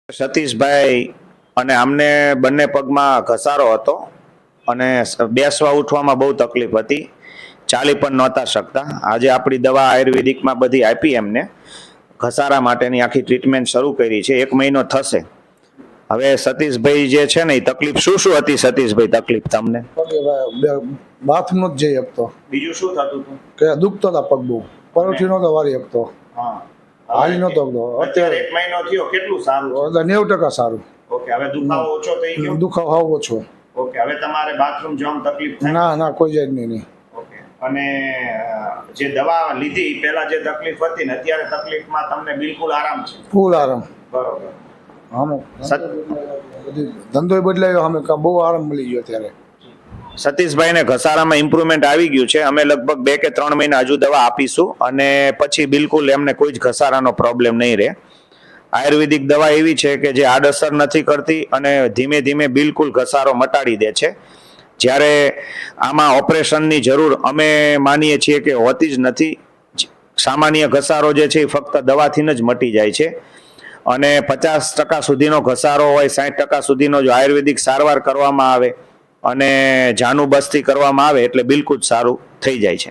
સતીશભાઈ અને આમને બંને પગમાં ઘસારો હતો અને બેસવા ઉઠવામાં બહુ તકલીફ હતી, ચાલી પણ નહોતા શકતા. આજે આપણી દવા આયુર્વેદિકમાં બધી આપી એમને, ઘસારા માટેની આખી ટ્રીટમેન્ટ શરૂ કરી છે. 1 મહિનો થશે. હવે સતીશભાઈ જે છે ને, એ તકલીફ શું હતી સતીશભાઈ? તકલીફ તમને બાથરૂમ જ જઈ શકતો. બીજું શું થતું હતું? કે દુખતો હતા પગ બહુ, પરોઠી નહોતો વારી શકતો, હાલી નહોતો. અત્યારે 1 મહિનો થયો, કેટલું સારું? 90% સારું. ઓકે, હવે દુખાવો ઓછો થઈ ગયો? દુખાવો હાવ ઓછો. ઓકે, હવે તમારે બાથરૂમ જવામાં તકલીફ થાય? ના કોઈ જાય નહીં. ઓકે, અને જે દવા લીધી પહેલા જે તકલીફ હતી ને, અત્યારે તકલીફમાં તમને બિલકુલ આરામ છે? ફૂલ આરામ. બરોબર. ધંધો બદલાયો, અમે બહુ આરામ મળી ગયો અત્યારે. સતીશભાઈને ઘસારામાં ઇમ્પ્રુવમેન્ટ આવી ગયું છે. અમે લગભગ 2 કે 3 મહિના હજુ દવા આપીશું અને પછી બિલકુલ એમને કોઈ જ ઘસારાનો પ્રોબ્લેમ નહીં રહે. આયુર્વેદિક દવા એવી છે કે જે આડઅસર નથી કરતી અને ધીમે ધીમે બિલકુલ ઘસારો મટાડી દે છે. જ્યારે આમાં ઓપરેશનની જરૂર અમે માનીએ છીએ કે હોતી જ નથી. સામાન્ય ઘસારો જે છે એ ફક્ત દવાથી જ મટી જાય છે અને 50% સુધીનો ઘસારો હોય, 60% સુધીનો જો આયુર્વેદિક સારવાર કરવામાં આવે અને જાનું બસ્તી કરવામાં આવે એટલે બિલકુલ સારું થઈ જાય છે.